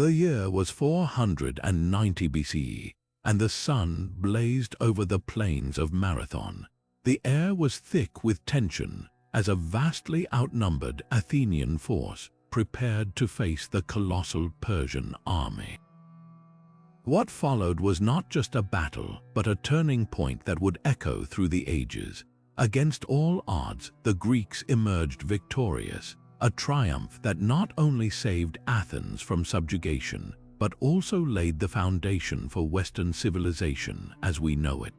The year was 490 BCE, and the sun blazed over the plains of Marathon. The air was thick with tension as a vastly outnumbered Athenian force prepared to face the colossal Persian army. What followed was not just a battle, but a turning point that would echo through the ages. Against all odds, the Greeks emerged victorious, a triumph that not only saved Athens from subjugation, but also laid the foundation for Western civilization as we know it.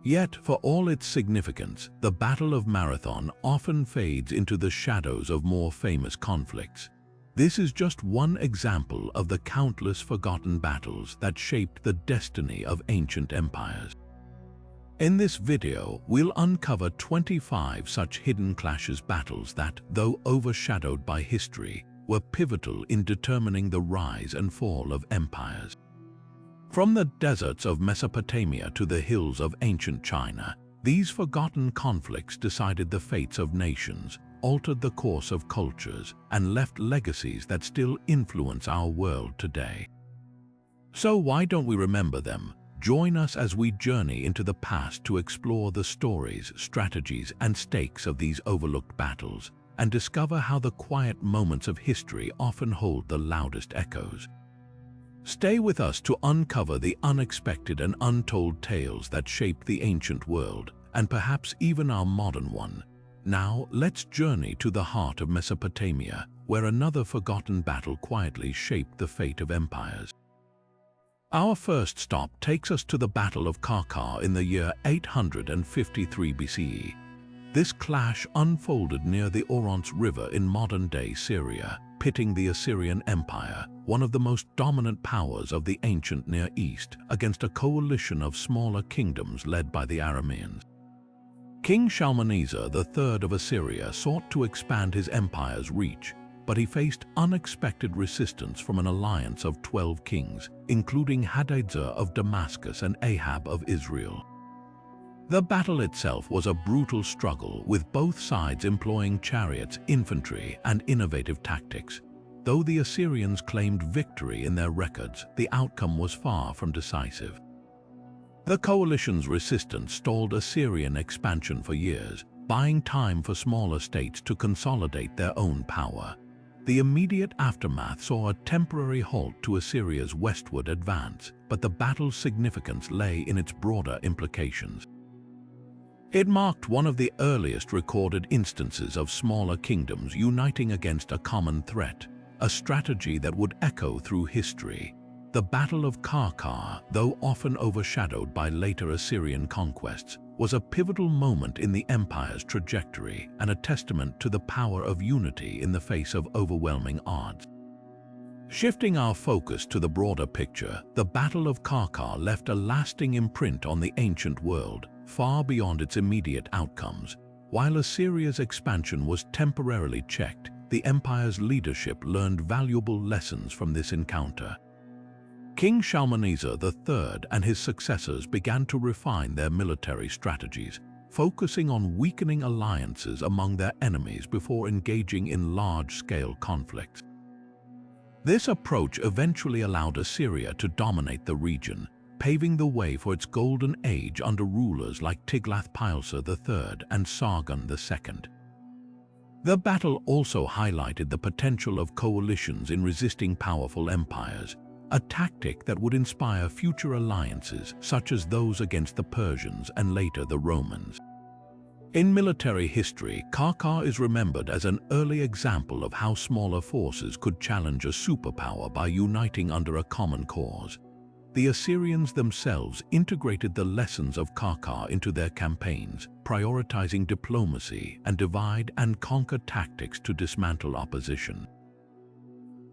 Yet, for all its significance, the Battle of Marathon often fades into the shadows of more famous conflicts. This is just one example of the countless forgotten battles that shaped the destiny of ancient empires. In this video, we'll uncover 25 such hidden clashes battles that, though overshadowed by history, were pivotal in determining the rise and fall of empires. From the deserts of Mesopotamia to the hills of ancient China, these forgotten conflicts decided the fates of nations, altered the course of cultures, and left legacies that still influence our world today. So why don't we remember them? Join us as we journey into the past to explore the stories, strategies, and stakes of these overlooked battles, and discover how the quiet moments of history often hold the loudest echoes. Stay with us to uncover the unexpected and untold tales that shaped the ancient world, and perhaps even our modern one. Now, let's journey to the heart of Mesopotamia, where another forgotten battle quietly shaped the fate of empires. Our first stop takes us to the Battle of Qarqar in the year 853 BCE. This clash unfolded near the Orontes River in modern-day Syria, pitting the Assyrian Empire, one of the most dominant powers of the ancient Near East, against a coalition of smaller kingdoms led by the Arameans. King Shalmaneser III of Assyria sought to expand his empire's reach, but he faced unexpected resistance from an alliance of 12 kings, including Hadadezer of Damascus and Ahab of Israel. The battle itself was a brutal struggle, with both sides employing chariots, infantry, and innovative tactics. Though the Assyrians claimed victory in their records, the outcome was far from decisive. The coalition's resistance stalled Assyrian expansion for years, buying time for smaller states to consolidate their own power. The immediate aftermath saw a temporary halt to Assyria's westward advance, but the battle's significance lay in its broader implications. It marked one of the earliest recorded instances of smaller kingdoms uniting against a common threat, a strategy that would echo through history. The Battle of Qarqar, though often overshadowed by later Assyrian conquests, was a pivotal moment in the empire's trajectory and a testament to the power of unity in the face of overwhelming odds. Shifting our focus to the broader picture, the Battle of Qarqar left a lasting imprint on the ancient world, far beyond its immediate outcomes. While Assyria's expansion was temporarily checked, the empire's leadership learned valuable lessons from this encounter. King Shalmaneser III and his successors began to refine their military strategies, focusing on weakening alliances among their enemies before engaging in large-scale conflicts. This approach eventually allowed Assyria to dominate the region, paving the way for its golden age under rulers like Tiglath-Pileser III and Sargon II. The battle also highlighted the potential of coalitions in resisting powerful empires, a tactic that would inspire future alliances such as those against the Persians and later the Romans. In military history, Qarqar is remembered as an early example of how smaller forces could challenge a superpower by uniting under a common cause. The Assyrians themselves integrated the lessons of Qarqar into their campaigns, prioritizing diplomacy and divide-and-conquer tactics to dismantle opposition.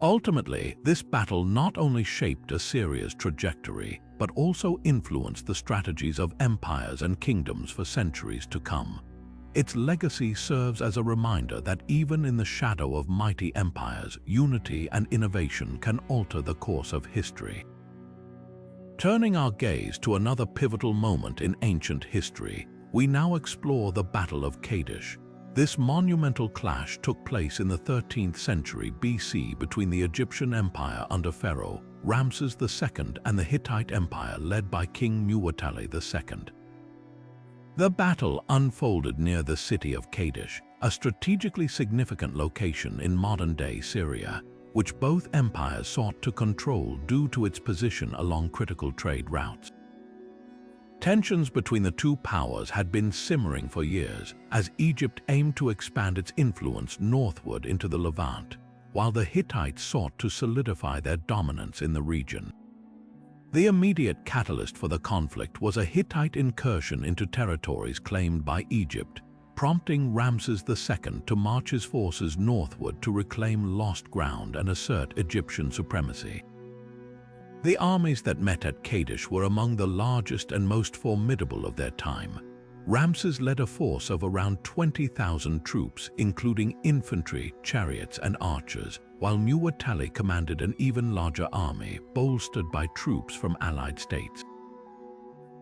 Ultimately, this battle not only shaped Assyria's trajectory, but also influenced the strategies of empires and kingdoms for centuries to come. Its legacy serves as a reminder that even in the shadow of mighty empires, unity and innovation can alter the course of history. Turning our gaze to another pivotal moment in ancient history, we now explore the Battle of Kadesh. This monumental clash took place in the 13th century BC between the Egyptian Empire under Pharaoh Ramses II and the Hittite Empire led by King Muwatalli II. The battle unfolded near the city of Kadesh, a strategically significant location in modern-day Syria, which both empires sought to control due to its position along critical trade routes. Tensions between the two powers had been simmering for years as Egypt aimed to expand its influence northward into the Levant, while the Hittites sought to solidify their dominance in the region. The immediate catalyst for the conflict was a Hittite incursion into territories claimed by Egypt, prompting Ramses II to march his forces northward to reclaim lost ground and assert Egyptian supremacy. The armies that met at Kadesh were among the largest and most formidable of their time. Ramses led a force of around 20,000 troops, including infantry, chariots, and archers, while Muwatalli commanded an even larger army, bolstered by troops from allied states.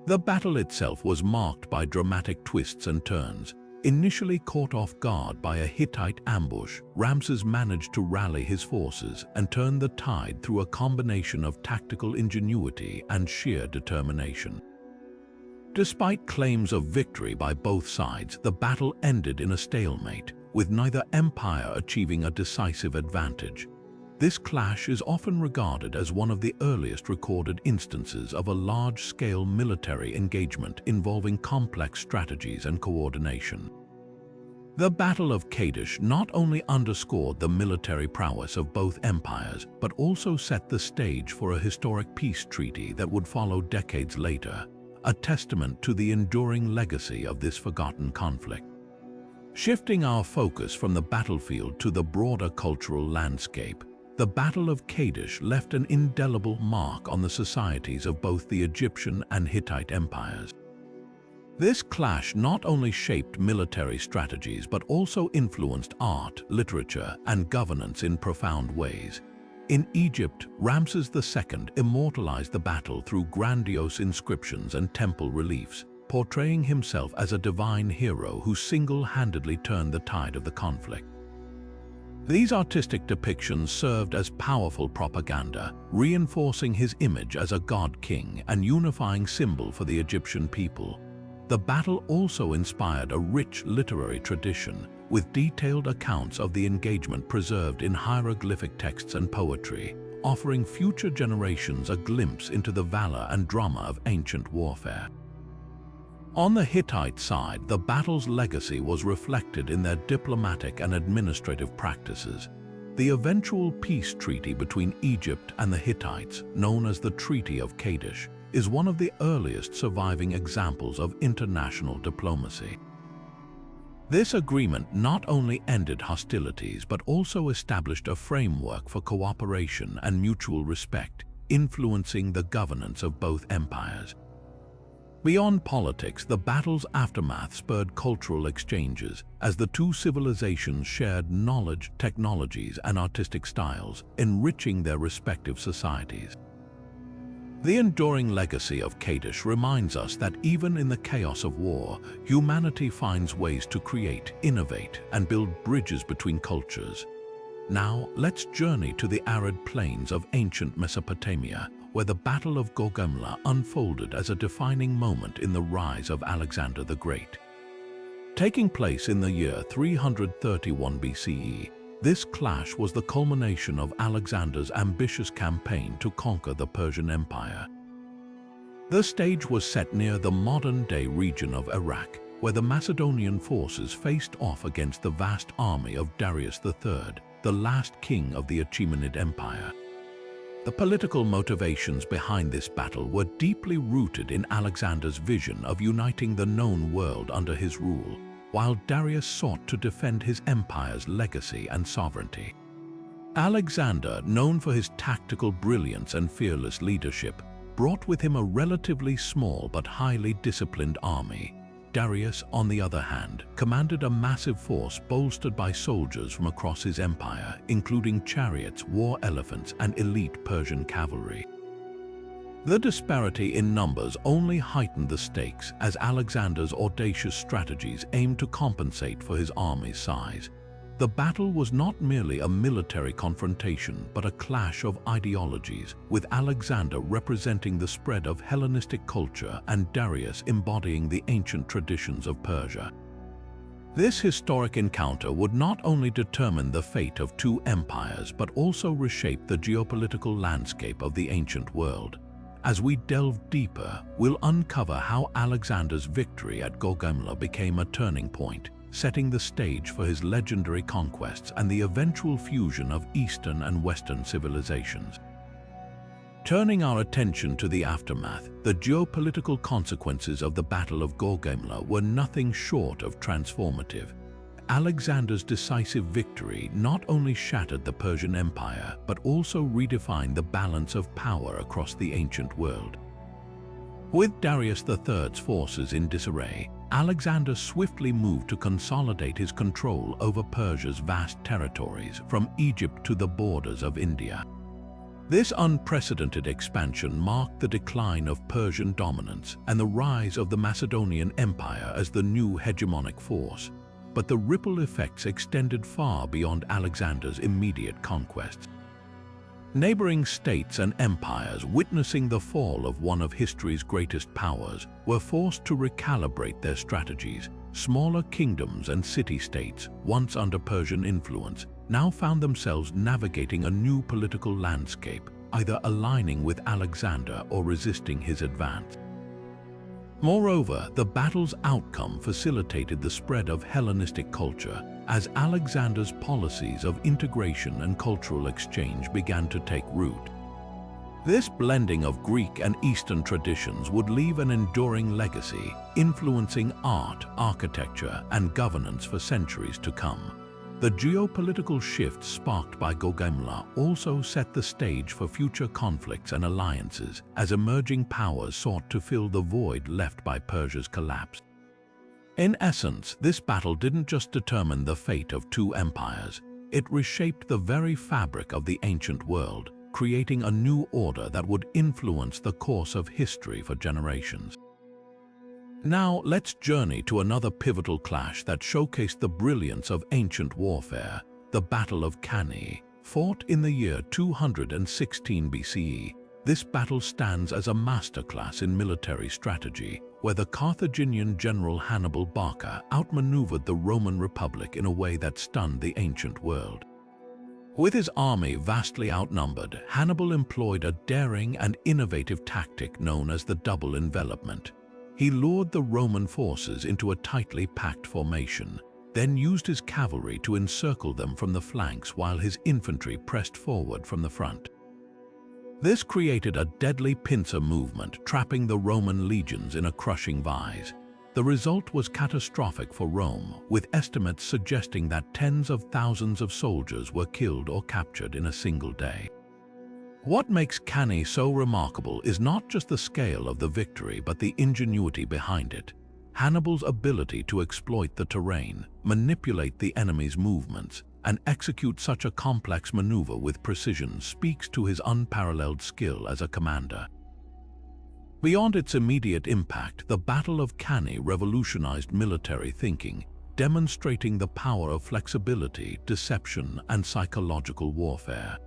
The battle itself was marked by dramatic twists and turns. Initially caught off guard by a Hittite ambush, Ramses managed to rally his forces and turn the tide through a combination of tactical ingenuity and sheer determination. Despite claims of victory by both sides, the battle ended in a stalemate, with neither empire achieving a decisive advantage. This clash is often regarded as one of the earliest recorded instances of a large-scale military engagement involving complex strategies and coordination. The Battle of Kadesh not only underscored the military prowess of both empires, but also set the stage for a historic peace treaty that would follow decades later, a testament to the enduring legacy of this forgotten conflict. Shifting our focus from the battlefield to the broader cultural landscape, the Battle of Kadesh left an indelible mark on the societies of both the Egyptian and Hittite empires. This clash not only shaped military strategies but also influenced art, literature, and governance in profound ways. In Egypt, Ramses II immortalized the battle through grandiose inscriptions and temple reliefs, portraying himself as a divine hero who single-handedly turned the tide of the conflict. These artistic depictions served as powerful propaganda, reinforcing his image as a god-king and unifying symbol for the Egyptian people. The battle also inspired a rich literary tradition, with detailed accounts of the engagement preserved in hieroglyphic texts and poetry, offering future generations a glimpse into the valor and drama of ancient warfare. On the Hittite side, the battle's legacy was reflected in their diplomatic and administrative practices. The eventual peace treaty between Egypt and the Hittites, known as the Treaty of Kadesh, is one of the earliest surviving examples of international diplomacy. This agreement not only ended hostilities but also established a framework for cooperation and mutual respect, influencing the governance of both empires. Beyond politics, the battle's aftermath spurred cultural exchanges as the two civilizations shared knowledge, technologies, and artistic styles, enriching their respective societies. The enduring legacy of Kadesh reminds us that even in the chaos of war, humanity finds ways to create, innovate, and build bridges between cultures. Now, let's journey to the arid plains of ancient Mesopotamia, where the Battle of Gaugamela unfolded as a defining moment in the rise of Alexander the Great. Taking place in the year 331 BCE, this clash was the culmination of Alexander's ambitious campaign to conquer the Persian Empire. The stage was set near the modern-day region of Iraq, where the Macedonian forces faced off against the vast army of Darius III, the last king of the Achaemenid Empire. The political motivations behind this battle were deeply rooted in Alexander's vision of uniting the known world under his rule, while Darius sought to defend his empire's legacy and sovereignty. Alexander, known for his tactical brilliance and fearless leadership, brought with him a relatively small but highly disciplined army. Darius, on the other hand, commanded a massive force bolstered by soldiers from across his empire, including chariots, war elephants, and elite Persian cavalry. The disparity in numbers only heightened the stakes as Alexander's audacious strategies aimed to compensate for his army's size. The battle was not merely a military confrontation but a clash of ideologies, with Alexander representing the spread of Hellenistic culture and Darius embodying the ancient traditions of Persia. This historic encounter would not only determine the fate of two empires but also reshape the geopolitical landscape of the ancient world. As we delve deeper, we'll uncover how Alexander's victory at Gaugamela became a turning point, setting the stage for his legendary conquests and the eventual fusion of Eastern and Western civilizations. Turning our attention to the aftermath, the geopolitical consequences of the Battle of Gaugamela were nothing short of transformative. Alexander's decisive victory not only shattered the Persian Empire but also redefined the balance of power across the ancient world. With Darius III's forces in disarray, Alexander swiftly moved to consolidate his control over Persia's vast territories from Egypt to the borders of India. This unprecedented expansion marked the decline of Persian dominance and the rise of the Macedonian Empire as the new hegemonic force. But the ripple effects extended far beyond Alexander's immediate conquests. Neighboring states and empires, witnessing the fall of one of history's greatest powers, were forced to recalibrate their strategies. Smaller kingdoms and city-states, once under Persian influence, now found themselves navigating a new political landscape, either aligning with Alexander or resisting his advance. Moreover, the battle's outcome facilitated the spread of Hellenistic culture as Alexander's policies of integration and cultural exchange began to take root. This blending of Greek and Eastern traditions would leave an enduring legacy, influencing art, architecture, and governance for centuries to come. The geopolitical shift sparked by Gaugamela also set the stage for future conflicts and alliances as emerging powers sought to fill the void left by Persia's collapse. In essence, this battle didn't just determine the fate of two empires, it reshaped the very fabric of the ancient world, creating a new order that would influence the course of history for generations. Now, let's journey to another pivotal clash that showcased the brilliance of ancient warfare, the Battle of Cannae. Fought in the year 216 BCE, this battle stands as a masterclass in military strategy, where the Carthaginian general Hannibal Barca outmaneuvered the Roman Republic in a way that stunned the ancient world. With his army vastly outnumbered, Hannibal employed a daring and innovative tactic known as the double envelopment. He lured the Roman forces into a tightly packed formation, then used his cavalry to encircle them from the flanks while his infantry pressed forward from the front. This created a deadly pincer movement, trapping the Roman legions in a crushing vise. The result was catastrophic for Rome, with estimates suggesting that tens of thousands of soldiers were killed or captured in a single day. What makes Cannae so remarkable is not just the scale of the victory but the ingenuity behind it. Hannibal's ability to exploit the terrain, manipulate the enemy's movements, and execute such a complex maneuver with precision speaks to his unparalleled skill as a commander. Beyond its immediate impact, the Battle of Cannae revolutionized military thinking, demonstrating the power of flexibility, deception, and psychological warfare.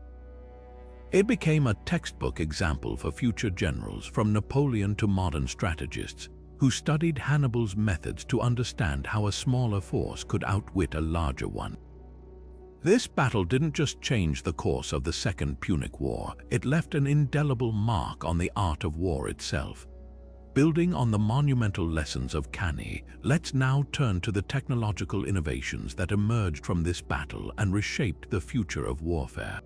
It became a textbook example for future generals, from Napoleon to modern strategists, who studied Hannibal's methods to understand how a smaller force could outwit a larger one. This battle didn't just change the course of the Second Punic War, it left an indelible mark on the art of war itself. Building on the monumental lessons of Cannae, let's now turn to the technological innovations that emerged from this battle and reshaped the future of warfare.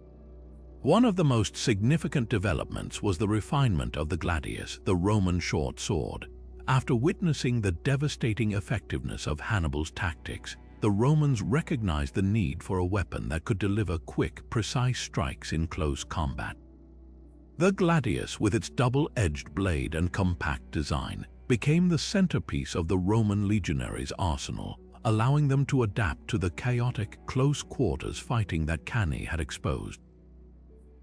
One of the most significant developments was the refinement of the gladius, the Roman short sword. After witnessing the devastating effectiveness of Hannibal's tactics, the Romans recognized the need for a weapon that could deliver quick, precise strikes in close combat. The gladius, with its double-edged blade and compact design, became the centerpiece of the Roman legionaries' arsenal, allowing them to adapt to the chaotic, close-quarters fighting that Cannae had exposed.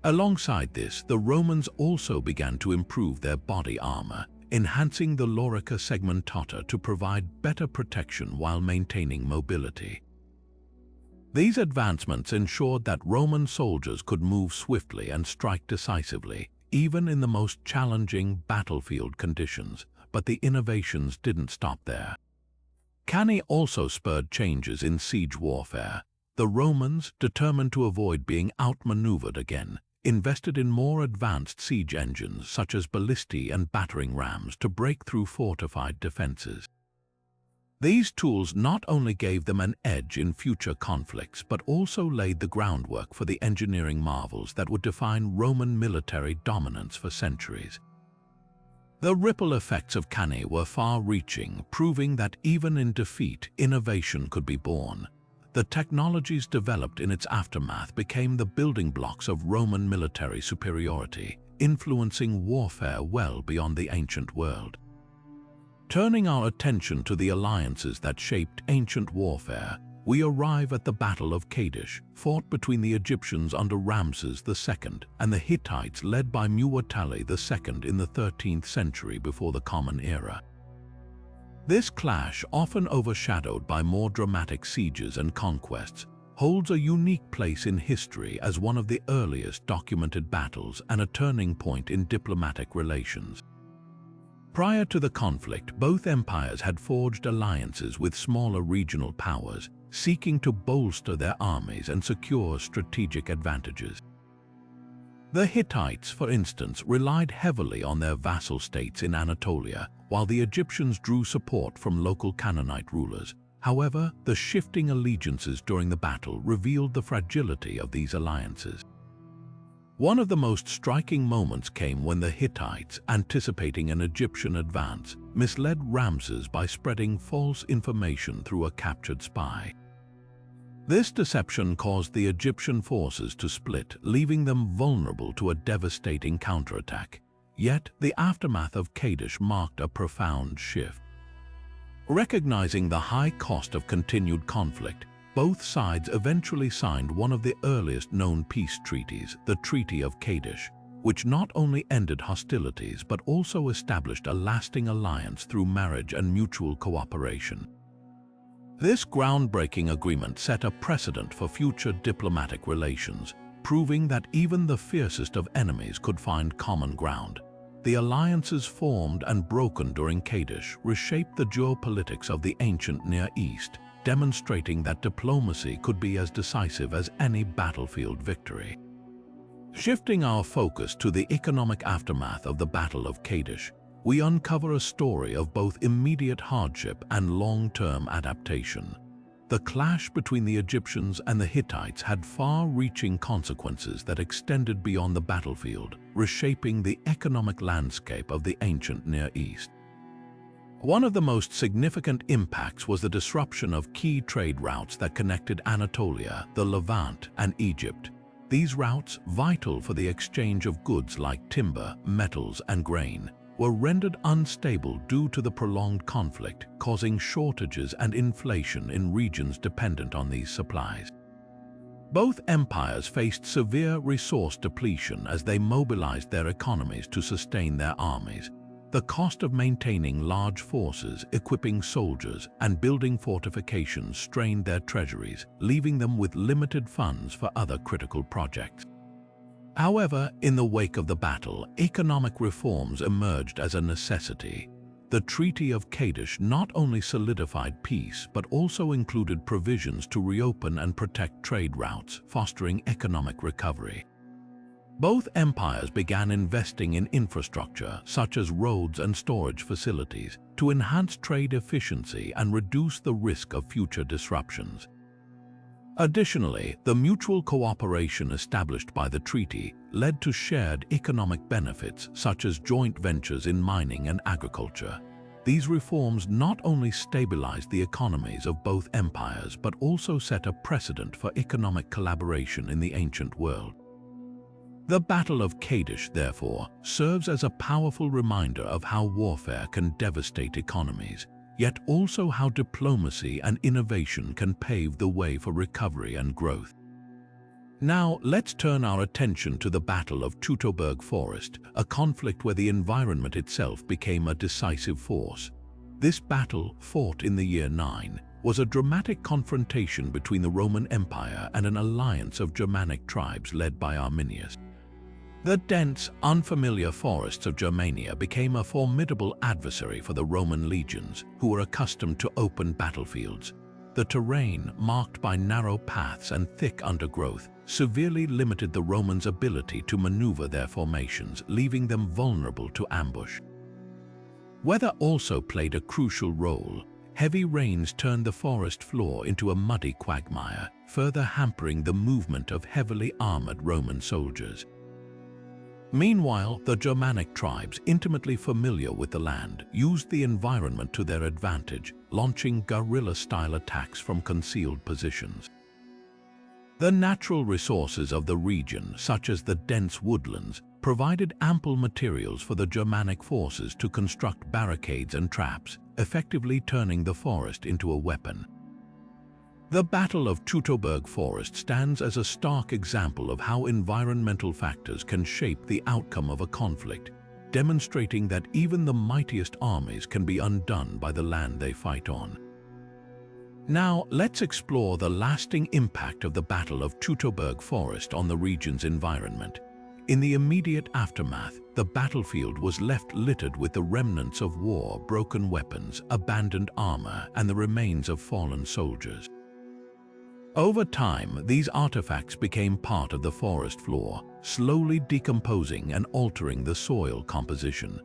Alongside this, the Romans also began to improve their body armor, enhancing the lorica segmentata to provide better protection while maintaining mobility. These advancements ensured that Roman soldiers could move swiftly and strike decisively, even in the most challenging battlefield conditions, but the innovations didn't stop there. Cannae also spurred changes in siege warfare. The Romans, determined to avoid being outmaneuvered again, invested in more advanced siege engines such as ballistae and battering rams to break through fortified defenses. These tools not only gave them an edge in future conflicts but also laid the groundwork for the engineering marvels that would define Roman military dominance for centuries. The ripple effects of Cannae were far-reaching, proving that even in defeat, innovation could be born. The technologies developed in its aftermath became the building blocks of Roman military superiority, influencing warfare well beyond the ancient world. Turning our attention to the alliances that shaped ancient warfare, we arrive at the Battle of Kadesh, fought between the Egyptians under Ramses II and the Hittites led by Muwatalli II in the 13th century before the Common Era. This clash, often overshadowed by more dramatic sieges and conquests, holds a unique place in history as one of the earliest documented battles and a turning point in diplomatic relations. Prior to the conflict, both empires had forged alliances with smaller regional powers, seeking to bolster their armies and secure strategic advantages. The Hittites, for instance, relied heavily on their vassal states in Anatolia, while the Egyptians drew support from local Canaanite rulers. However, the shifting allegiances during the battle revealed the fragility of these alliances. One of the most striking moments came when the Hittites, anticipating an Egyptian advance, misled Ramses by spreading false information through a captured spy. This deception caused the Egyptian forces to split, leaving them vulnerable to a devastating counterattack. Yet, the aftermath of Kadesh marked a profound shift. Recognizing the high cost of continued conflict, both sides eventually signed one of the earliest known peace treaties, the Treaty of Kadesh, which not only ended hostilities but also established a lasting alliance through marriage and mutual cooperation. This groundbreaking agreement set a precedent for future diplomatic relations, proving that even the fiercest of enemies could find common ground. The alliances formed and broken during Kadesh reshaped the geopolitics of the ancient Near East, demonstrating that diplomacy could be as decisive as any battlefield victory. Shifting our focus to the economic aftermath of the Battle of Kadesh, we uncover a story of both immediate hardship and long-term adaptation. The clash between the Egyptians and the Hittites had far-reaching consequences that extended beyond the battlefield, reshaping the economic landscape of the ancient Near East. One of the most significant impacts was the disruption of key trade routes that connected Anatolia, the Levant, and Egypt. These routes, vital for the exchange of goods like timber, metals, and grain, were rendered unstable due to the prolonged conflict, causing shortages and inflation in regions dependent on these supplies. Both empires faced severe resource depletion as they mobilized their economies to sustain their armies. The cost of maintaining large forces, equipping soldiers, and building fortifications strained their treasuries, leaving them with limited funds for other critical projects. However, in the wake of the battle, economic reforms emerged as a necessity. The Treaty of Kadesh not only solidified peace but also included provisions to reopen and protect trade routes, fostering economic recovery. Both empires began investing in infrastructure, such as roads and storage facilities, to enhance trade efficiency and reduce the risk of future disruptions. Additionally, the mutual cooperation established by the treaty led to shared economic benefits, such as joint ventures in mining and agriculture. These reforms not only stabilized the economies of both empires but also set a precedent for economic collaboration in the ancient world. The Battle of Kadesh, therefore, serves as a powerful reminder of how warfare can devastate economies, yet also how diplomacy and innovation can pave the way for recovery and growth. Now, let's turn our attention to the Battle of Teutoburg Forest, a conflict where the environment itself became a decisive force. This battle, fought in the year 9, was a dramatic confrontation between the Roman Empire and an alliance of Germanic tribes led by Arminius. The dense, unfamiliar forests of Germania became a formidable adversary for the Roman legions, who were accustomed to open battlefields. The terrain, marked by narrow paths and thick undergrowth, severely limited the Romans' ability to maneuver their formations, leaving them vulnerable to ambush. Weather also played a crucial role. Heavy rains turned the forest floor into a muddy quagmire, further hampering the movement of heavily armored Roman soldiers. Meanwhile, the Germanic tribes, intimately familiar with the land, used the environment to their advantage, launching guerrilla-style attacks from concealed positions. The natural resources of the region, such as the dense woodlands, provided ample materials for the Germanic forces to construct barricades and traps, effectively turning the forest into a weapon. The Battle of Teutoburg Forest stands as a stark example of how environmental factors can shape the outcome of a conflict, demonstrating that even the mightiest armies can be undone by the land they fight on. Now, let's explore the lasting impact of the Battle of Teutoburg Forest on the region's environment. In the immediate aftermath, the battlefield was left littered with the remnants of war, broken weapons, abandoned armor, and the remains of fallen soldiers. Over time, these artifacts became part of the forest floor, slowly decomposing and altering the soil composition.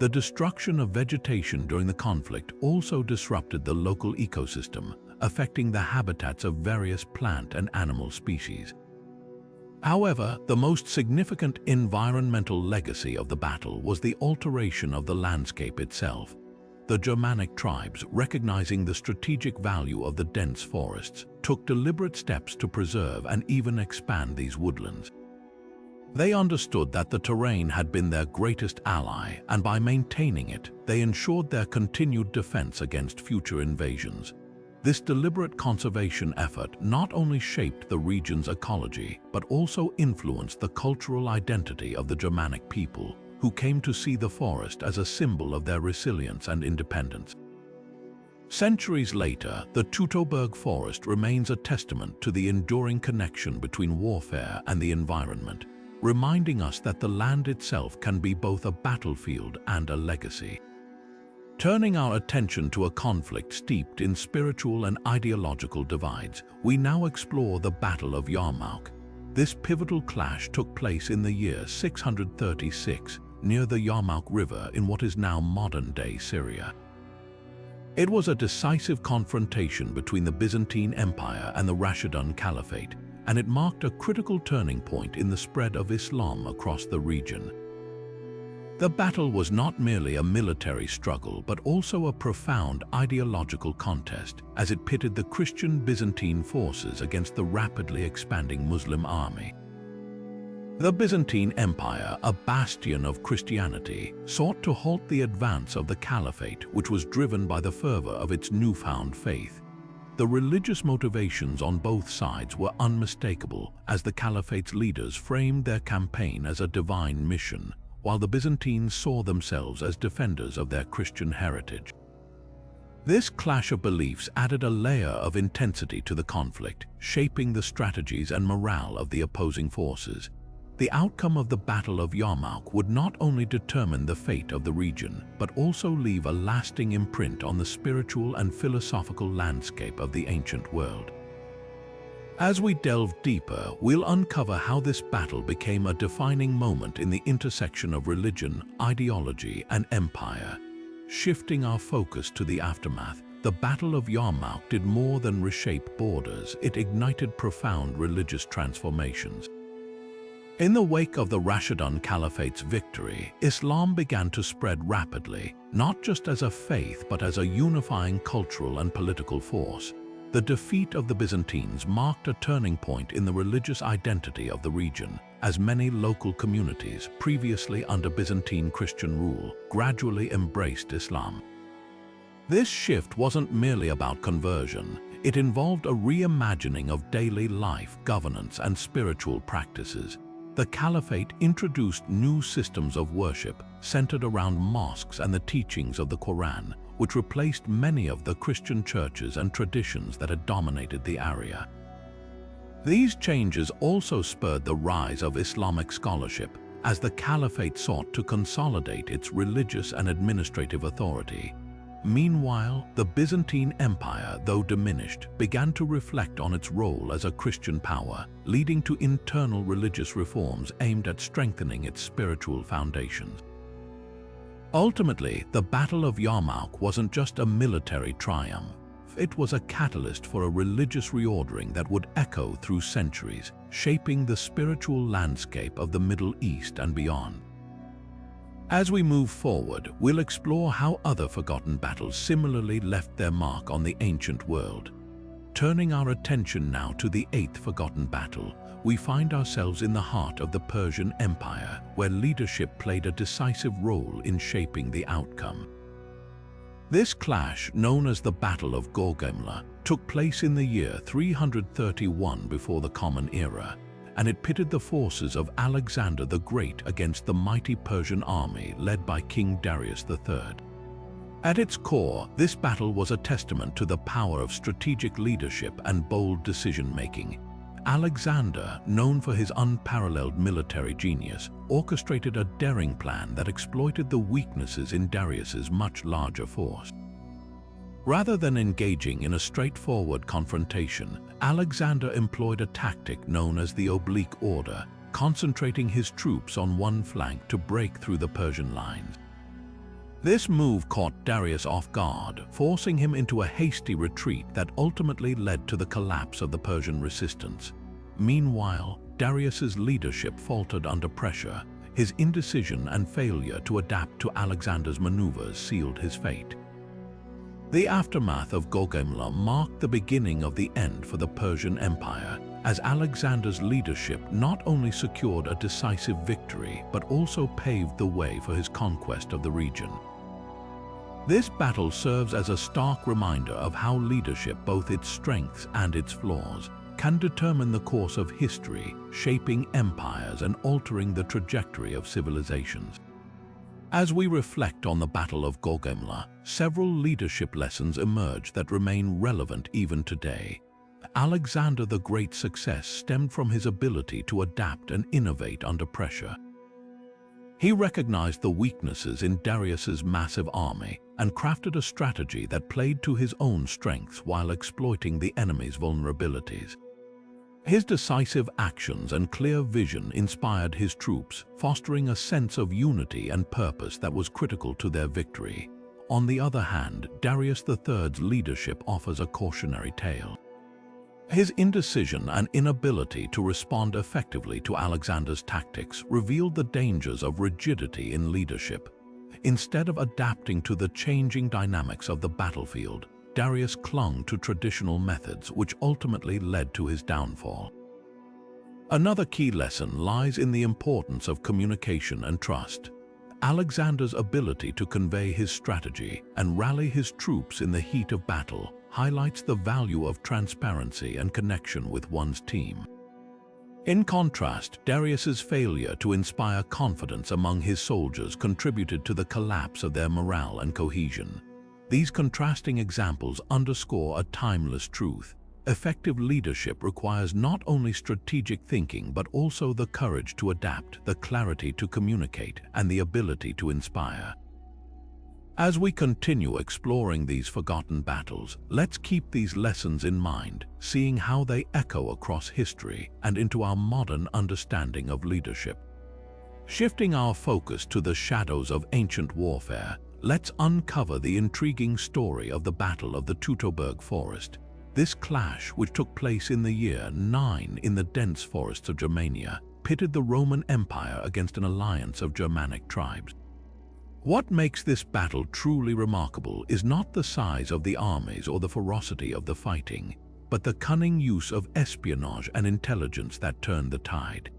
The destruction of vegetation during the conflict also disrupted the local ecosystem, affecting the habitats of various plant and animal species. However, the most significant environmental legacy of the battle was the alteration of the landscape itself. The Germanic tribes, recognizing the strategic value of the dense forests, took deliberate steps to preserve and even expand these woodlands. They understood that the terrain had been their greatest ally, and by maintaining it, they ensured their continued defense against future invasions. This deliberate conservation effort not only shaped the region's ecology, but also influenced the cultural identity of the Germanic people, who came to see the forest as a symbol of their resilience and independence. Centuries later, the Teutoburg Forest remains a testament to the enduring connection between warfare and the environment, reminding us that the land itself can be both a battlefield and a legacy. Turning our attention to a conflict steeped in spiritual and ideological divides, we now explore the Battle of Yarmouk. This pivotal clash took place in the year 636, near the Yarmouk River in what is now modern-day Syria. It was a decisive confrontation between the Byzantine Empire and the Rashidun Caliphate, and it marked a critical turning point in the spread of Islam across the region. The battle was not merely a military struggle, but also a profound ideological contest, as it pitted the Christian Byzantine forces against the rapidly expanding Muslim army. The Byzantine Empire, a bastion of Christianity, sought to halt the advance of the Caliphate, which was driven by the fervor of its newfound faith. The religious motivations on both sides were unmistakable, as the Caliphate's leaders framed their campaign as a divine mission, while the Byzantines saw themselves as defenders of their Christian heritage. This clash of beliefs added a layer of intensity to the conflict, shaping the strategies and morale of the opposing forces. The outcome of the Battle of Yarmouk would not only determine the fate of the region, but also leave a lasting imprint on the spiritual and philosophical landscape of the ancient world. As we delve deeper, we'll uncover how this battle became a defining moment in the intersection of religion, ideology, and empire. Shifting our focus to the aftermath, the Battle of Yarmouk did more than reshape borders, it ignited profound religious transformations. In the wake of the Rashidun Caliphate's victory, Islam began to spread rapidly, not just as a faith but as a unifying cultural and political force. The defeat of the Byzantines marked a turning point in the religious identity of the region, as many local communities, previously under Byzantine Christian rule, gradually embraced Islam. This shift wasn't merely about conversion. It involved a reimagining of daily life, governance, and spiritual practices. The Caliphate introduced new systems of worship centered around mosques and the teachings of the Quran, which replaced many of the Christian churches and traditions that had dominated the area. These changes also spurred the rise of Islamic scholarship, as the Caliphate sought to consolidate its religious and administrative authority. Meanwhile, the Byzantine Empire, though diminished, began to reflect on its role as a Christian power, leading to internal religious reforms aimed at strengthening its spiritual foundations. Ultimately, the Battle of Yarmouk wasn't just a military triumph. It was a catalyst for a religious reordering that would echo through centuries, shaping the spiritual landscape of the Middle East and beyond. As we move forward, we'll explore how other forgotten battles similarly left their mark on the ancient world. Turning our attention now to the eighth forgotten battle, we find ourselves in the heart of the Persian Empire, where leadership played a decisive role in shaping the outcome. This clash, known as the Battle of Qarqar, took place in the year 331 before the Common Era, and it pitted the forces of Alexander the Great against the mighty Persian army led by King Darius III. At its core, this battle was a testament to the power of strategic leadership and bold decision-making. Alexander, known for his unparalleled military genius, orchestrated a daring plan that exploited the weaknesses in Darius's much larger force. Rather than engaging in a straightforward confrontation, Alexander employed a tactic known as the oblique order, concentrating his troops on one flank to break through the Persian lines. This move caught Darius off guard, forcing him into a hasty retreat that ultimately led to the collapse of the Persian resistance. Meanwhile, Darius's leadership faltered under pressure. His indecision and failure to adapt to Alexander's maneuvers sealed his fate. The aftermath of Qarqar marked the beginning of the end for the Persian Empire, as Alexander's leadership not only secured a decisive victory but also paved the way for his conquest of the region. This battle serves as a stark reminder of how leadership, both its strengths and its flaws, can determine the course of history, shaping empires and altering the trajectory of civilizations. As we reflect on the Battle of Qarqar, several leadership lessons emerge that remain relevant even today. Alexander the Great's success stemmed from his ability to adapt and innovate under pressure. He recognized the weaknesses in Darius's massive army and crafted a strategy that played to his own strengths while exploiting the enemy's vulnerabilities. His decisive actions and clear vision inspired his troops, fostering a sense of unity and purpose that was critical to their victory. On the other hand, Darius III's leadership offers a cautionary tale. His indecision and inability to respond effectively to Alexander's tactics revealed the dangers of rigidity in leadership. Instead of adapting to the changing dynamics of the battlefield, Darius clung to traditional methods, which ultimately led to his downfall. Another key lesson lies in the importance of communication and trust. Alexander's ability to convey his strategy and rally his troops in the heat of battle highlights the value of transparency and connection with one's team. In contrast, Darius's failure to inspire confidence among his soldiers contributed to the collapse of their morale and cohesion. These contrasting examples underscore a timeless truth. Effective leadership requires not only strategic thinking but also the courage to adapt, the clarity to communicate, and the ability to inspire. As we continue exploring these forgotten battles, let's keep these lessons in mind, seeing how they echo across history and into our modern understanding of leadership. Shifting our focus to the shadows of ancient warfare, let's uncover the intriguing story of the Battle of the Teutoburg forest. This clash, which took place in the year 9 in the dense forests of Germania, pitted the Roman Empire against an alliance of Germanic tribes. What makes this battle truly remarkable is not the size of the armies or the ferocity of the fighting, but the cunning use of espionage and intelligence that turned the tide.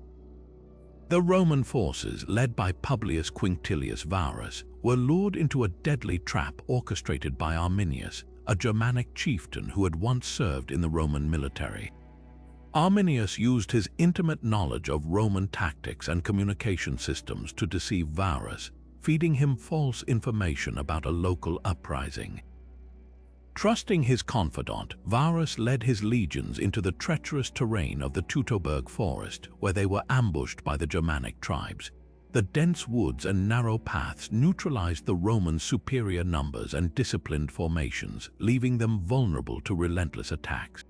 The Roman forces, led by Publius Quinctilius Varus, were lured into a deadly trap orchestrated by Arminius, a Germanic chieftain who had once served in the Roman military. Arminius used his intimate knowledge of Roman tactics and communication systems to deceive Varus, feeding him false information about a local uprising. Trusting his confidant, Varus led his legions into the treacherous terrain of the Teutoburg forest, where they were ambushed by the Germanic tribes. The dense woods and narrow paths neutralized the Romans' superior numbers and disciplined formations, leaving them vulnerable to relentless attacks.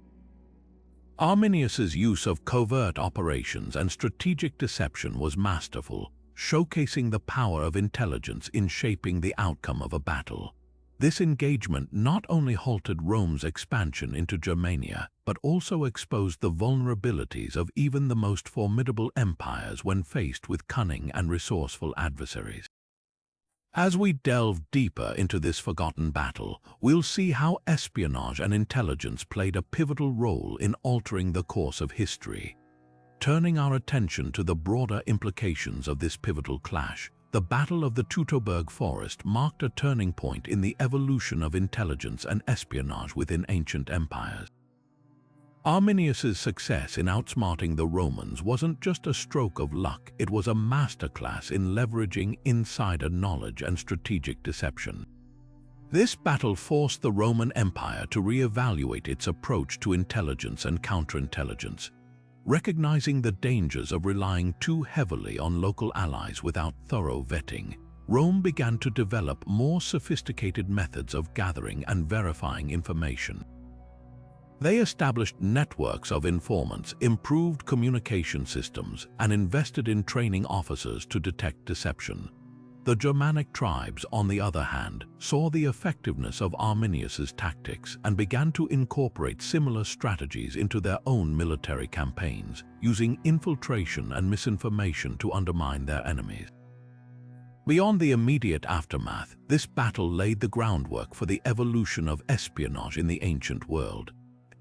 Arminius's use of covert operations and strategic deception was masterful, showcasing the power of intelligence in shaping the outcome of a battle. This engagement not only halted Rome's expansion into Germania, but also exposed the vulnerabilities of even the most formidable empires when faced with cunning and resourceful adversaries. As we delve deeper into this forgotten battle, we'll see how espionage and intelligence played a pivotal role in altering the course of history. Turning our attention to the broader implications of this pivotal clash, the Battle of the Teutoburg forest marked a turning point in the evolution of intelligence and espionage within ancient empires. Arminius's success in outsmarting the Romans wasn't just a stroke of luck, it was a masterclass in leveraging insider knowledge and strategic deception. This battle forced the Roman Empire to reevaluate its approach to intelligence and counterintelligence. Recognizing the dangers of relying too heavily on local allies without thorough vetting, Rome began to develop more sophisticated methods of gathering and verifying information. They established networks of informants, improved communication systems, and invested in training officers to detect deception. The Germanic tribes, on the other hand, saw the effectiveness of Arminius's tactics and began to incorporate similar strategies into their own military campaigns, using infiltration and misinformation to undermine their enemies. Beyond the immediate aftermath, this battle laid the groundwork for the evolution of espionage in the ancient world.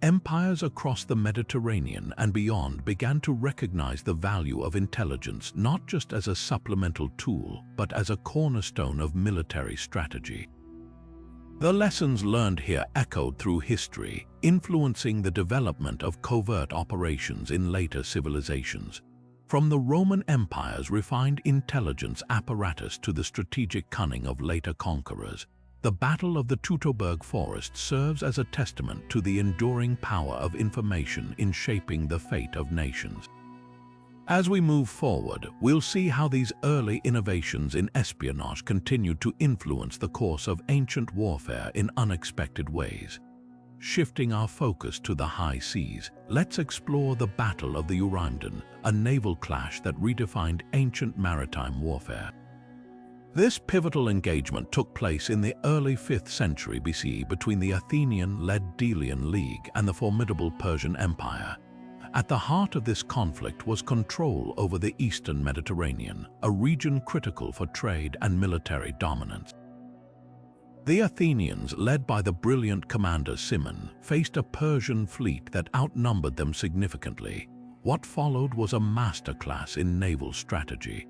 Empires across the Mediterranean and beyond began to recognize the value of intelligence not just as a supplemental tool, but as a cornerstone of military strategy. The lessons learned here echoed through history, influencing the development of covert operations in later civilizations. From the Roman Empire's refined intelligence apparatus to the strategic cunning of later conquerors, the Battle of the Teutoburg forest serves as a testament to the enduring power of information in shaping the fate of nations. As we move forward, we'll see how these early innovations in espionage continued to influence the course of ancient warfare in unexpected ways. Shifting our focus to the high seas, let's explore the Battle of the Eurymedon, a naval clash that redefined ancient maritime warfare. This pivotal engagement took place in the early 5th century BCE between the Athenian-led Delian League and the formidable Persian Empire. At the heart of this conflict was control over the eastern Mediterranean, a region critical for trade and military dominance. The Athenians, led by the brilliant commander Cimon, faced a Persian fleet that outnumbered them significantly. What followed was a masterclass in naval strategy.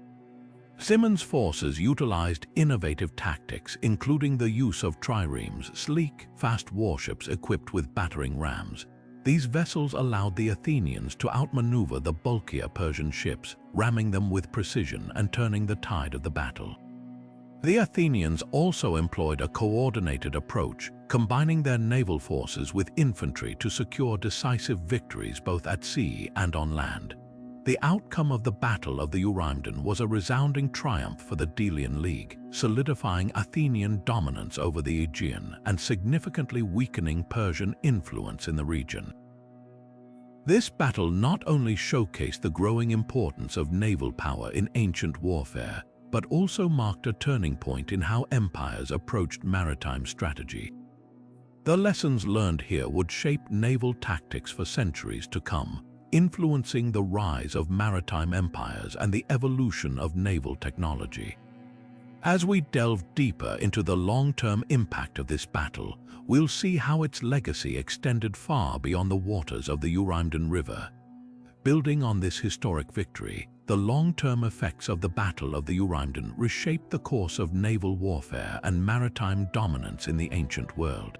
Cimon's forces utilized innovative tactics, including the use of triremes, sleek, fast warships equipped with battering rams. These vessels allowed the Athenians to outmaneuver the bulkier Persian ships, ramming them with precision and turning the tide of the battle. The Athenians also employed a coordinated approach, combining their naval forces with infantry to secure decisive victories both at sea and on land. The outcome of the Battle of the Eurymedon was a resounding triumph for the Delian League, solidifying Athenian dominance over the Aegean and significantly weakening Persian influence in the region. This battle not only showcased the growing importance of naval power in ancient warfare, but also marked a turning point in how empires approached maritime strategy. The lessons learned here would shape naval tactics for centuries to come, influencing the rise of maritime empires and the evolution of naval technology. As we delve deeper into the long-term impact of this battle, we'll see how its legacy extended far beyond the waters of the Eurymedon River. Building on this historic victory, the long-term effects of the Battle of the Eurymedon reshaped the course of naval warfare and maritime dominance in the ancient world.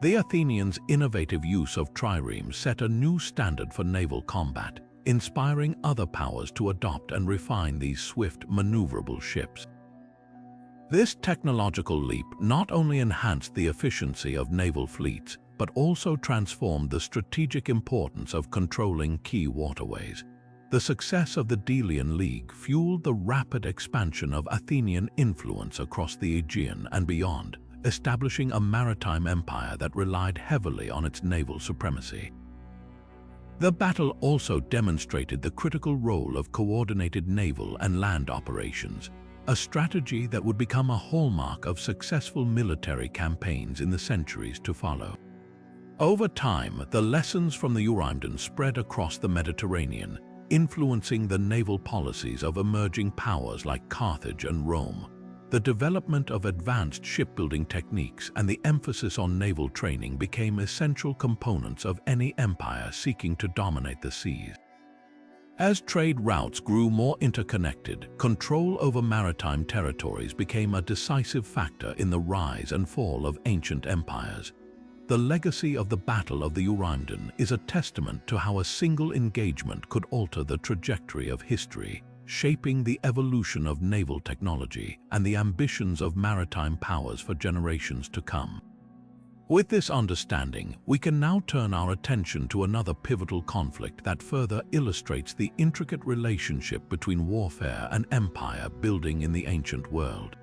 The Athenians' innovative use of triremes set a new standard for naval combat, inspiring other powers to adopt and refine these swift, maneuverable ships. This technological leap not only enhanced the efficiency of naval fleets, but also transformed the strategic importance of controlling key waterways. The success of the Delian League fueled the rapid expansion of Athenian influence across the Aegean and beyond, establishing a maritime empire that relied heavily on its naval supremacy. The battle also demonstrated the critical role of coordinated naval and land operations, a strategy that would become a hallmark of successful military campaigns in the centuries to follow. Over time, the lessons from the Eurymedon spread across the Mediterranean, influencing the naval policies of emerging powers like Carthage and Rome. The development of advanced shipbuilding techniques and the emphasis on naval training became essential components of any empire seeking to dominate the seas. As trade routes grew more interconnected, control over maritime territories became a decisive factor in the rise and fall of ancient empires. The legacy of the Battle of the Eurymedon is a testament to how a single engagement could alter the trajectory of history, shaping the evolution of naval technology and the ambitions of maritime powers for generations to come. With this understanding, we can now turn our attention to another pivotal conflict that further illustrates the intricate relationship between warfare and empire building in the ancient world.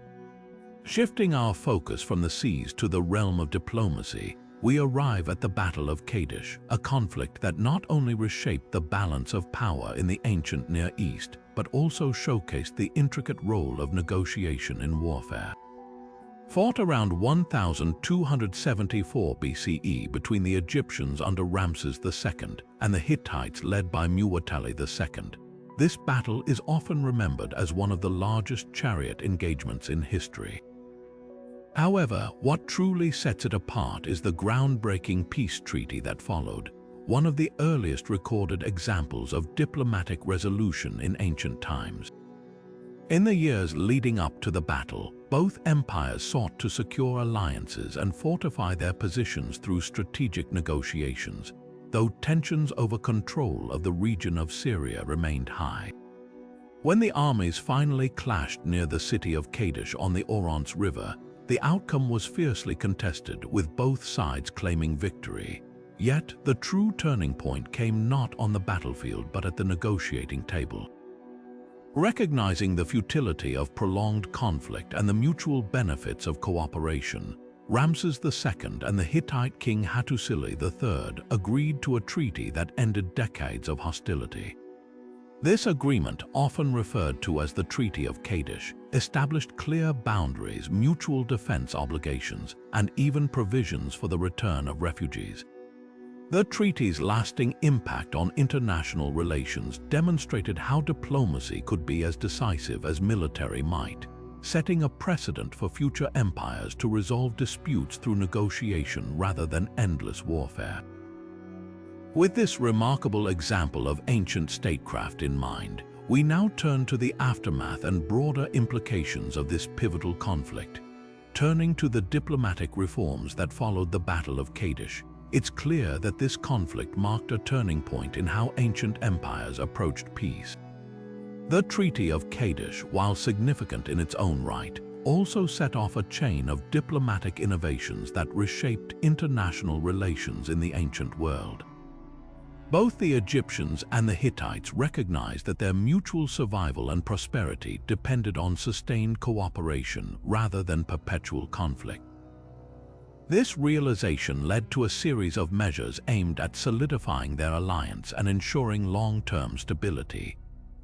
Shifting our focus from the seas to the realm of diplomacy, we arrive at the Battle of Qarqar, a conflict that not only reshaped the balance of power in the ancient Near East, but also showcased the intricate role of negotiation in warfare. Fought around 1274 BCE between the Egyptians under Ramses II and the Hittites led by Muwatalli II, this battle is often remembered as one of the largest chariot engagements in history. However, what truly sets it apart is the groundbreaking peace treaty that followed, one of the earliest recorded examples of diplomatic resolution in ancient times. In the years leading up to the battle, both empires sought to secure alliances and fortify their positions through strategic negotiations, though tensions over control of the region of Syria remained high. When the armies finally clashed near the city of Qarqar on the Orontes River, the outcome was fiercely contested, with both sides claiming victory. Yet, the true turning point came not on the battlefield but at the negotiating table. Recognizing the futility of prolonged conflict and the mutual benefits of cooperation, Ramses II and the Hittite king Hattusili III agreed to a treaty that ended decades of hostility. This agreement, often referred to as the Treaty of Qarqar, established clear boundaries, mutual defense obligations, and even provisions for the return of refugees. The treaty's lasting impact on international relations demonstrated how diplomacy could be as decisive as military might, setting a precedent for future empires to resolve disputes through negotiation rather than endless warfare. With this remarkable example of ancient statecraft in mind, we now turn to the aftermath and broader implications of this pivotal conflict. Turning to the diplomatic reforms that followed the Battle of Qarqar, it's clear that this conflict marked a turning point in how ancient empires approached peace. The Treaty of Qarqar, while significant in its own right, also set off a chain of diplomatic innovations that reshaped international relations in the ancient world. Both the Egyptians and the Hittites recognized that their mutual survival and prosperity depended on sustained cooperation rather than perpetual conflict. This realization led to a series of measures aimed at solidifying their alliance and ensuring long-term stability.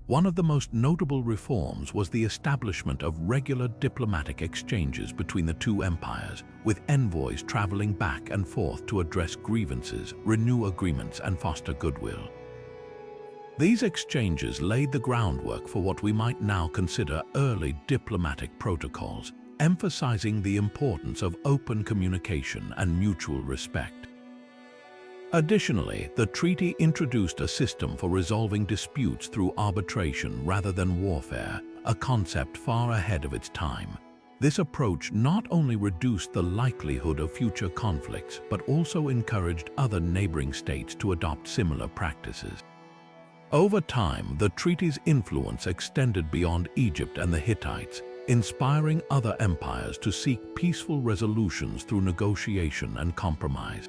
One of the most notable reforms was the establishment of regular diplomatic exchanges between the two empires, with envoys traveling back and forth to address grievances, renew agreements, and foster goodwill. These exchanges laid the groundwork for what we might now consider early diplomatic protocols, emphasizing the importance of open communication and mutual respect. Additionally, the treaty introduced a system for resolving disputes through arbitration rather than warfare, a concept far ahead of its time. This approach not only reduced the likelihood of future conflicts, but also encouraged other neighboring states to adopt similar practices. Over time, the treaty's influence extended beyond Egypt and the Hittites, inspiring other empires to seek peaceful resolutions through negotiation and compromise.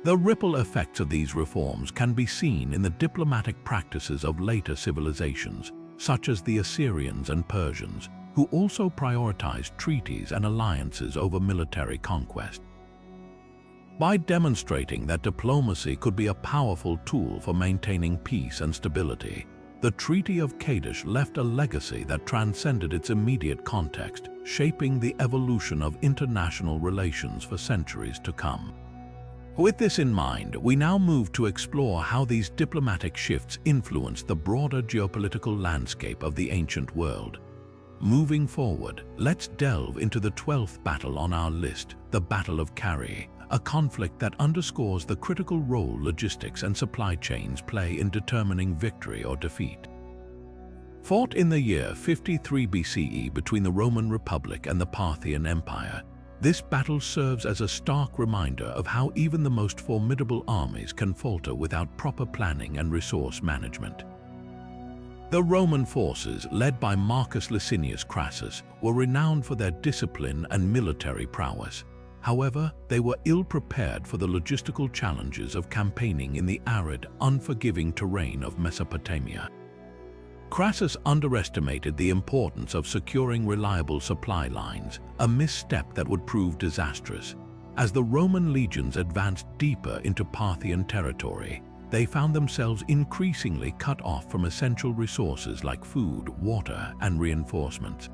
The ripple effects of these reforms can be seen in the diplomatic practices of later civilizations, such as the Assyrians and Persians, who also prioritized treaties and alliances over military conquest. By demonstrating that diplomacy could be a powerful tool for maintaining peace and stability, the Treaty of Kadesh left a legacy that transcended its immediate context, shaping the evolution of international relations for centuries to come. With this in mind, we now move to explore how these diplomatic shifts influenced the broader geopolitical landscape of the ancient world. Moving forward, let's delve into the 12th battle on our list, the Battle of Qarqar, a conflict that underscores the critical role logistics and supply chains play in determining victory or defeat. Fought in the year 53 BCE between the Roman Republic and the Parthian Empire, this battle serves as a stark reminder of how even the most formidable armies can falter without proper planning and resource management. The Roman forces, led by Marcus Licinius Crassus, were renowned for their discipline and military prowess. However, they were ill-prepared for the logistical challenges of campaigning in the arid, unforgiving terrain of Mesopotamia. Crassus underestimated the importance of securing reliable supply lines, a misstep that would prove disastrous. As the Roman legions advanced deeper into Parthian territory, they found themselves increasingly cut off from essential resources like food, water, and reinforcements.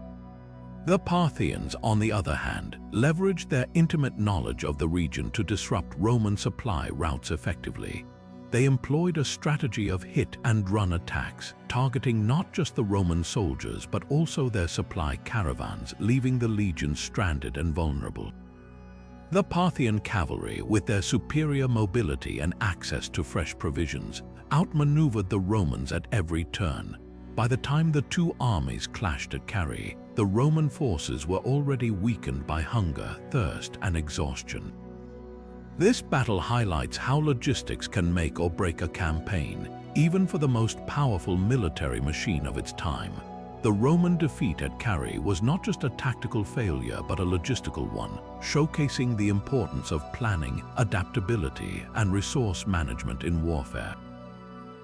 The Parthians, on the other hand, leveraged their intimate knowledge of the region to disrupt Roman supply routes effectively. They employed a strategy of hit-and-run attacks, targeting not just the Roman soldiers but also their supply caravans, leaving the legions stranded and vulnerable. The Parthian cavalry, with their superior mobility and access to fresh provisions, outmaneuvered the Romans at every turn. By the time the two armies clashed at Qarqar, the Roman forces were already weakened by hunger, thirst, and exhaustion. This battle highlights how logistics can make or break a campaign, even for the most powerful military machine of its time. The Roman defeat at Qarqar was not just a tactical failure but a logistical one, showcasing the importance of planning, adaptability, and resource management in warfare.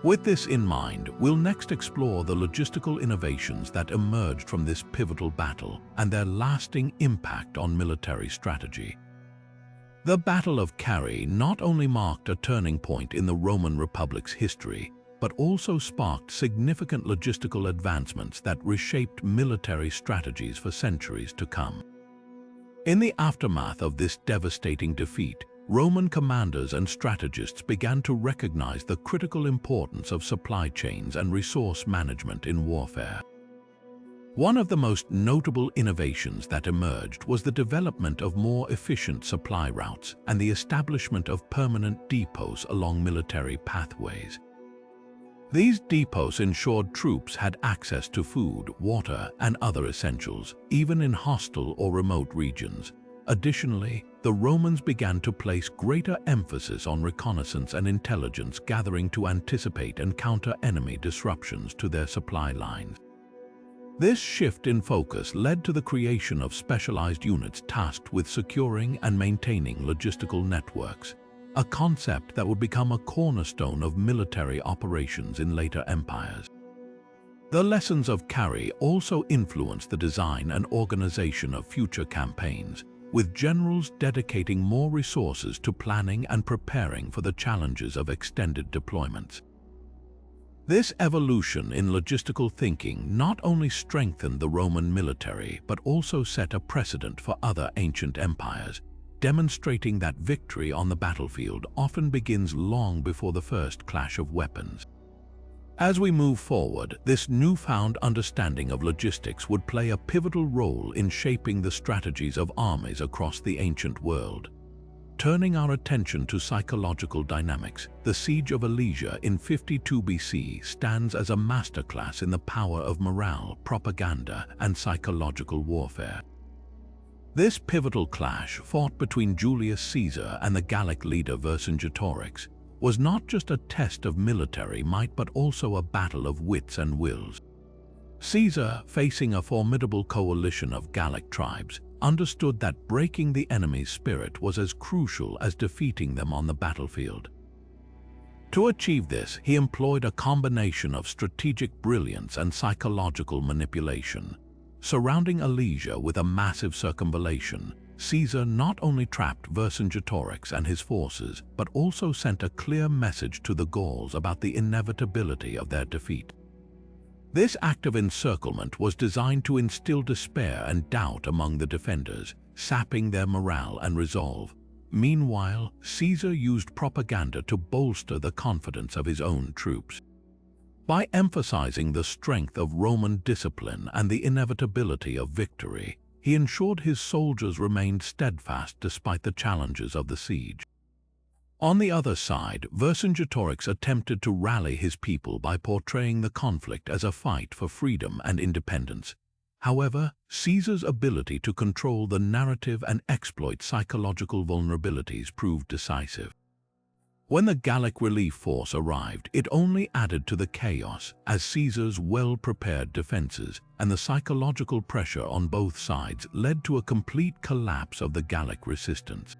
With this in mind, we'll next explore the logistical innovations that emerged from this pivotal battle and their lasting impact on military strategy. The Battle of Qarqar not only marked a turning point in the Roman Republic's history, but also sparked significant logistical advancements that reshaped military strategies for centuries to come. In the aftermath of this devastating defeat, Roman commanders and strategists began to recognize the critical importance of supply chains and resource management in warfare. One of the most notable innovations that emerged was the development of more efficient supply routes and the establishment of permanent depots along military pathways. These depots ensured troops had access to food, water, and other essentials, even in hostile or remote regions. Additionally, the Romans began to place greater emphasis on reconnaissance and intelligence gathering to anticipate and counter enemy disruptions to their supply lines. This shift in focus led to the creation of specialized units tasked with securing and maintaining logistical networks, a concept that would become a cornerstone of military operations in later empires. The lessons of Qarqar also influenced the design and organization of future campaigns, with generals dedicating more resources to planning and preparing for the challenges of extended deployments. This evolution in logistical thinking not only strengthened the Roman military but also set a precedent for other ancient empires, demonstrating that victory on the battlefield often begins long before the first clash of weapons. As we move forward, this newfound understanding of logistics would play a pivotal role in shaping the strategies of armies across the ancient world. turning our attention to psychological dynamics, the Siege of Alesia in 52 BC stands as a masterclass in the power of morale, propaganda, and psychological warfare. This pivotal clash, fought between Julius Caesar and the Gallic leader Vercingetorix, was not just a test of military might but also a battle of wits and wills. Caesar, facing a formidable coalition of Gallic tribes, understood that breaking the enemy's spirit was as crucial as defeating them on the battlefield. To achieve this, he employed a combination of strategic brilliance and psychological manipulation. Surrounding Alesia with a massive circumvallation, Caesar not only trapped Vercingetorix and his forces, but also sent a clear message to the Gauls about the inevitability of their defeat. This act of encirclement was designed to instill despair and doubt among the defenders, sapping their morale and resolve. Meanwhile, Caesar used propaganda to bolster the confidence of his own troops. By emphasizing the strength of Roman discipline and the inevitability of victory, he ensured his soldiers remained steadfast despite the challenges of the siege. On the other side, Vercingetorix attempted to rally his people by portraying the conflict as a fight for freedom and independence. However, Caesar's ability to control the narrative and exploit psychological vulnerabilities proved decisive. When the Gallic relief force arrived, it only added to the chaos, as Caesar's well-prepared defenses and the psychological pressure on both sides led to a complete collapse of the Gallic resistance.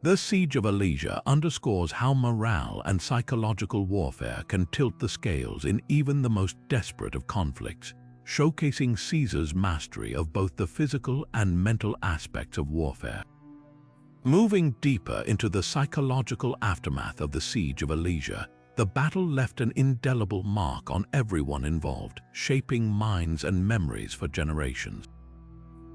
The Siege of Alesia underscores how morale and psychological warfare can tilt the scales in even the most desperate of conflicts, showcasing Caesar's mastery of both the physical and mental aspects of warfare. Moving deeper into the psychological aftermath of the Siege of Alesia, the battle left an indelible mark on everyone involved, shaping minds and memories for generations.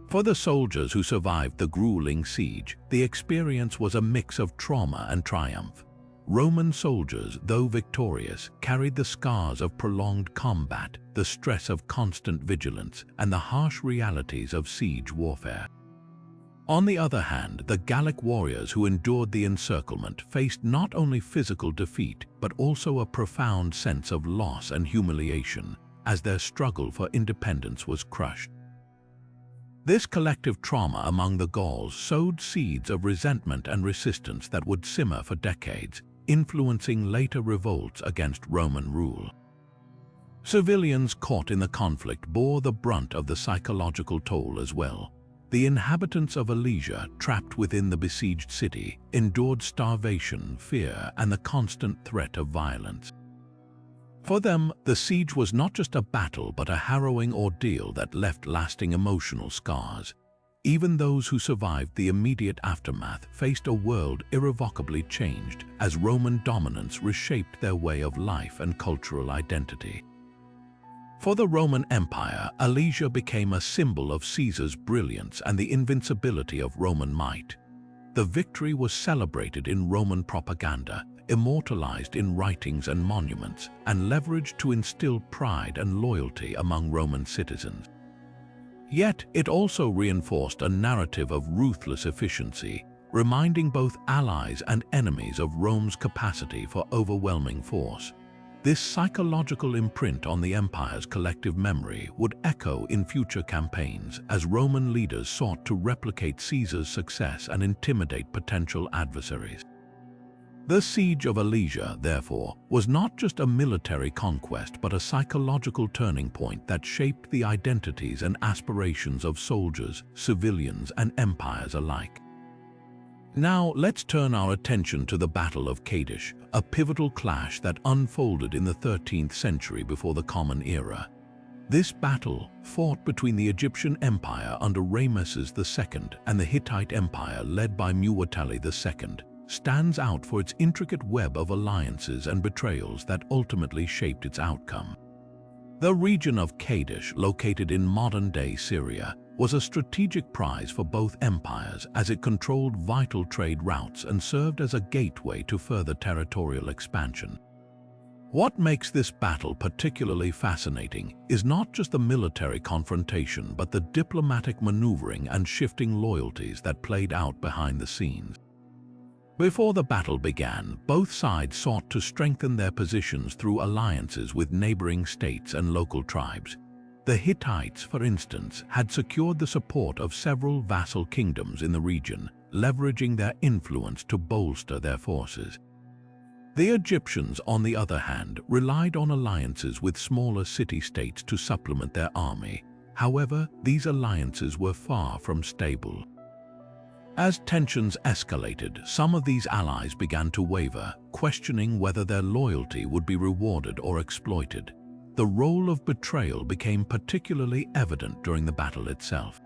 For the soldiers who survived the grueling siege, the experience was a mix of trauma and triumph. Roman soldiers, though victorious, carried the scars of prolonged combat, the stress of constant vigilance, and the harsh realities of siege warfare. On the other hand, the Gallic warriors who endured the encirclement faced not only physical defeat, but also a profound sense of loss and humiliation, as their struggle for independence was crushed. This collective trauma among the Gauls sowed seeds of resentment and resistance that would simmer for decades, influencing later revolts against Roman rule. Civilians caught in the conflict bore the brunt of the psychological toll as well. The inhabitants of Alesia, trapped within the besieged city, endured starvation, fear, and the constant threat of violence. For them, the siege was not just a battle but a harrowing ordeal that left lasting emotional scars. Even those who survived the immediate aftermath faced a world irrevocably changed as Roman dominance reshaped their way of life and cultural identity. For the Roman Empire, Alesia became a symbol of Caesar's brilliance and the invincibility of Roman might. The victory was celebrated in Roman propaganda, immortalized in writings and monuments, and leveraged to instill pride and loyalty among Roman citizens. Yet, it also reinforced a narrative of ruthless efficiency, reminding both allies and enemies of Rome's capacity for overwhelming force. This psychological imprint on the empire's collective memory would echo in future campaigns as Roman leaders sought to replicate Caesar's success and intimidate potential adversaries. The Siege of Alesia, therefore, was not just a military conquest but a psychological turning point that shaped the identities and aspirations of soldiers, civilians, and empires alike. Now, let's turn our attention to the Battle of Qarqar, a pivotal clash that unfolded in the 13th century before the Common Era. This battle, fought between the Egyptian Empire under Ramesses II and the Hittite Empire led by Muwatalli II, stands out for its intricate web of alliances and betrayals that ultimately shaped its outcome. The region of Qarqar, located in modern-day Syria, was a strategic prize for both empires as it controlled vital trade routes and served as a gateway to further territorial expansion. What makes this battle particularly fascinating is not just the military confrontation but the diplomatic maneuvering and shifting loyalties that played out behind the scenes. Before the battle began, both sides sought to strengthen their positions through alliances with neighboring states and local tribes. The Hittites, for instance, had secured the support of several vassal kingdoms in the region, leveraging their influence to bolster their forces. The Egyptians, on the other hand, relied on alliances with smaller city-states to supplement their army. However, these alliances were far from stable. As tensions escalated, some of these allies began to waver, questioning whether their loyalty would be rewarded or exploited. The role of betrayal became particularly evident during the battle itself.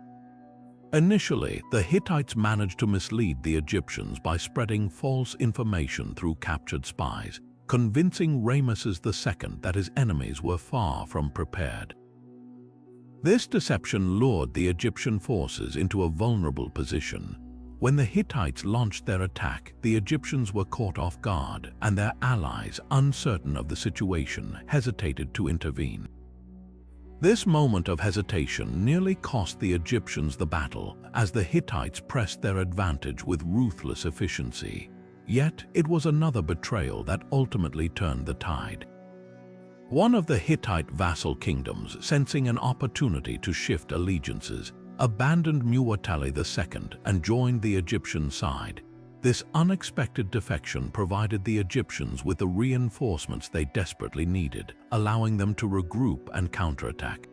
Initially, the Hittites managed to mislead the Egyptians by spreading false information through captured spies, convincing Ramesses II that his enemies were far from prepared. This deception lured the Egyptian forces into a vulnerable position. When the Hittites launched their attack, the Egyptians were caught off guard, and their allies, uncertain of the situation, hesitated to intervene. This moment of hesitation nearly cost the Egyptians the battle, as the Hittites pressed their advantage with ruthless efficiency. Yet, it was another betrayal that ultimately turned the tide. One of the Hittite vassal kingdoms, sensing an opportunity to shift allegiances, abandoned Muwatalli II and joined the Egyptian side. This unexpected defection provided the Egyptians with the reinforcements they desperately needed, allowing them to regroup and counterattack.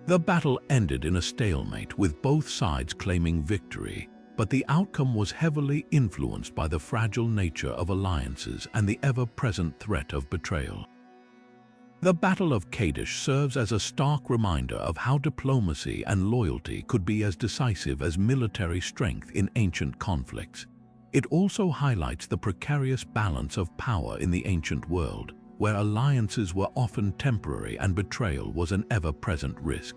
The battle ended in a stalemate, with both sides claiming victory, but the outcome was heavily influenced by the fragile nature of alliances and the ever-present threat of betrayal. The Battle of Qarqar serves as a stark reminder of how diplomacy and loyalty could be as decisive as military strength in ancient conflicts. It also highlights the precarious balance of power in the ancient world, where alliances were often temporary and betrayal was an ever-present risk.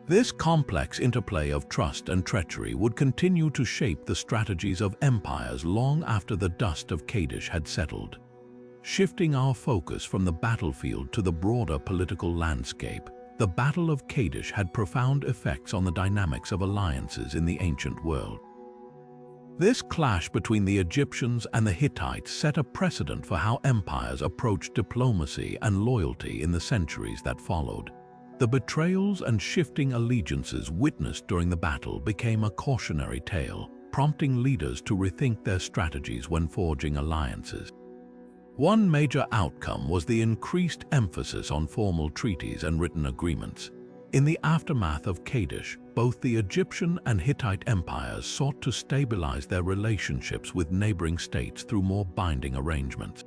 This complex interplay of trust and treachery would continue to shape the strategies of empires long after the dust of Qarqar had settled. Shifting our focus from the battlefield to the broader political landscape, the Battle of Qarqar had profound effects on the dynamics of alliances in the ancient world. This clash between the Egyptians and the Hittites set a precedent for how empires approached diplomacy and loyalty in the centuries that followed. The betrayals and shifting allegiances witnessed during the battle became a cautionary tale, prompting leaders to rethink their strategies when forging alliances. One major outcome was the increased emphasis on formal treaties and written agreements. In the aftermath of Qarqar, both the Egyptian and Hittite empires sought to stabilize their relationships with neighboring states through more binding arrangements.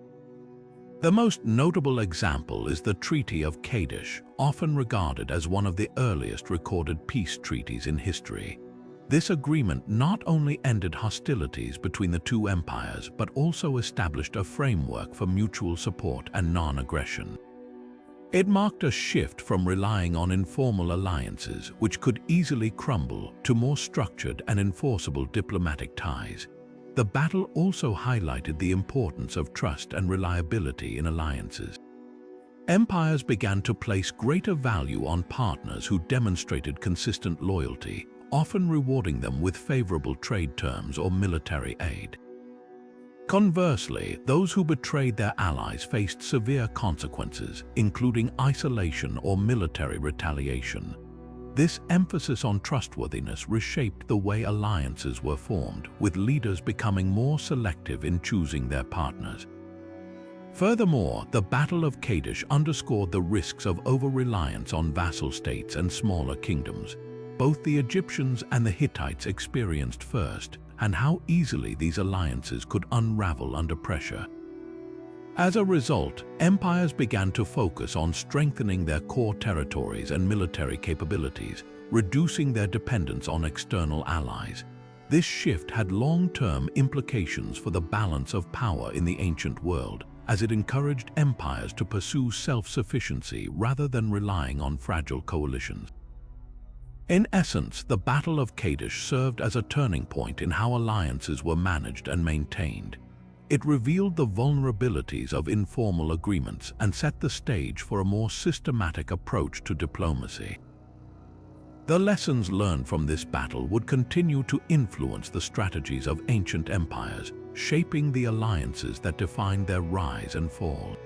The most notable example is the Treaty of Qarqar, often regarded as one of the earliest recorded peace treaties in history. This agreement not only ended hostilities between the two empires, but also established a framework for mutual support and non-aggression. It marked a shift from relying on informal alliances, which could easily crumble, to more structured and enforceable diplomatic ties. The battle also highlighted the importance of trust and reliability in alliances. Empires began to place greater value on partners who demonstrated consistent loyalty, often rewarding them with favorable trade terms or military aid. Conversely, those who betrayed their allies faced severe consequences, including isolation or military retaliation. This emphasis on trustworthiness reshaped the way alliances were formed, with leaders becoming more selective in choosing their partners. Furthermore, the Battle of Qarqar underscored the risks of over-reliance on vassal states and smaller kingdoms. Both the Egyptians and the Hittites experienced first, and how easily these alliances could unravel under pressure. As a result, empires began to focus on strengthening their core territories and military capabilities, reducing their dependence on external allies. This shift had long-term implications for the balance of power in the ancient world, as it encouraged empires to pursue self-sufficiency rather than relying on fragile coalitions. In essence, the Battle of Qarqar served as a turning point in how alliances were managed and maintained. It revealed the vulnerabilities of informal agreements and set the stage for a more systematic approach to diplomacy. The lessons learned from this battle would continue to influence the strategies of ancient empires, shaping the alliances that defined their rise and fall.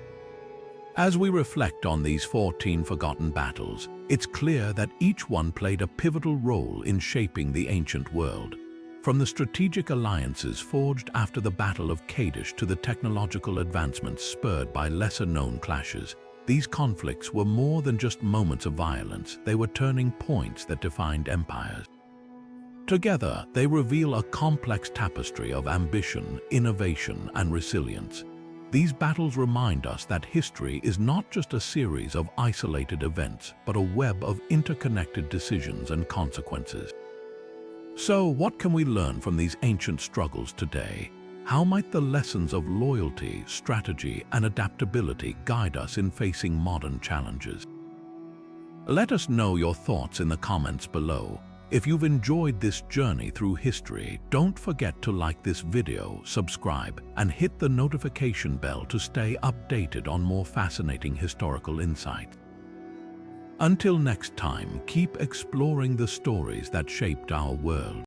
As we reflect on these 14 forgotten battles, it's clear that each one played a pivotal role in shaping the ancient world. From the strategic alliances forged after the Battle of Qarqar to the technological advancements spurred by lesser-known clashes, these conflicts were more than just moments of violence. They were turning points that defined empires. Together, they reveal a complex tapestry of ambition, innovation, and resilience. These battles remind us that history is not just a series of isolated events, but a web of interconnected decisions and consequences. So, what can we learn from these ancient struggles today? How might the lessons of loyalty, strategy, and adaptability guide us in facing modern challenges? Let us know your thoughts in the comments below. If you've enjoyed this journey through history, don't forget to like this video, subscribe, and hit the notification bell to stay updated on more fascinating historical insights. Until next time, keep exploring the stories that shaped our world.